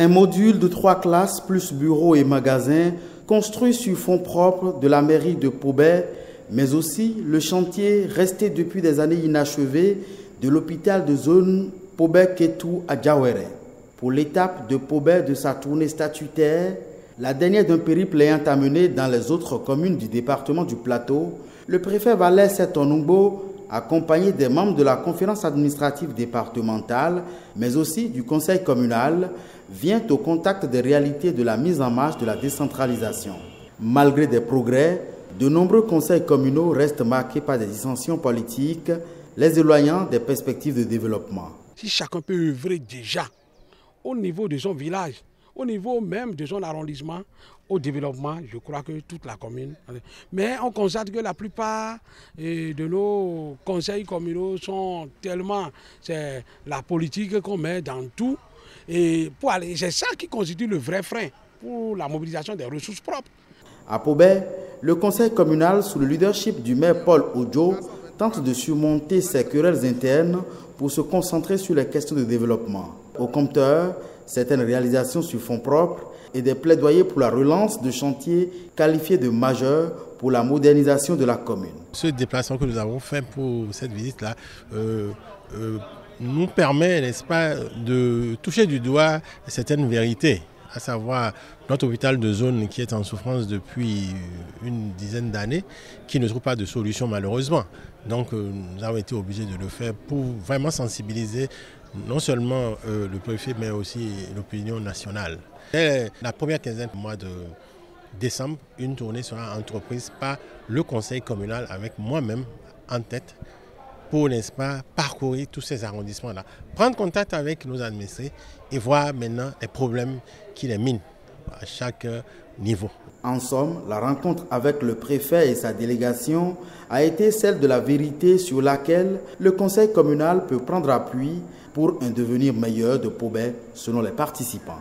Un module de 3 classes plus bureaux et magasins construit sur fonds propres de la mairie de Pobet, mais aussi le chantier resté depuis des années inachevé de l'hôpital de zone Pobet-Kétou à Diawéré. Pour l'étape de Pobet de sa tournée statutaire, la dernière d'un périple ayant amené dans les autres communes du département du Plateau, le préfet Valère Setonungbo, accompagné des membres de la conférence administrative départementale, mais aussi du conseil communal, vient au contact des réalités de la mise en marche de la décentralisation. Malgré des progrès, de nombreux conseils communaux restent marqués par des dissensions politiques, les éloignant des perspectives de développement. Si chacun peut œuvrer déjà au niveau de son village, au niveau même de son arrondissement, au développement, je crois que toute la commune. Mais on constate que la plupart de nos conseils communaux sont tellement... C'est la politique qu'on met dans tout. Et c'est ça qui constitue le vrai frein pour la mobilisation des ressources propres. À Pobet, le conseil communal, sous le leadership du maire Paul Odjo, tente de surmonter ces querelles internes pour se concentrer sur les questions de développement. Au compteur, certaines réalisations sur fonds propres et des plaidoyers pour la relance de chantiers qualifiés de majeurs pour la modernisation de la commune. Ce déplacement que nous avons fait pour cette visite-là nous permet, n'est-ce pas, de toucher du doigt certaines vérités, à savoir notre hôpital de zone qui est en souffrance depuis une dizaine d'années, qui ne trouve pas de solution malheureusement. Donc nous avons été obligés de le faire pour vraiment sensibiliser non seulement le préfet mais aussi l'opinion nationale. Dès la première quinzaine du mois de décembre, une tournée sera entreprise par le conseil communal avec moi-même en tête pour, n'est-ce pas, parcourir tous ces arrondissements-là, prendre contact avec nos administrés et voir maintenant les problèmes qui les minent à chaque niveau. En somme, la rencontre avec le préfet et sa délégation a été celle de la vérité sur laquelle le conseil communal peut prendre appui pour un devenir meilleur de Pobet selon les participants.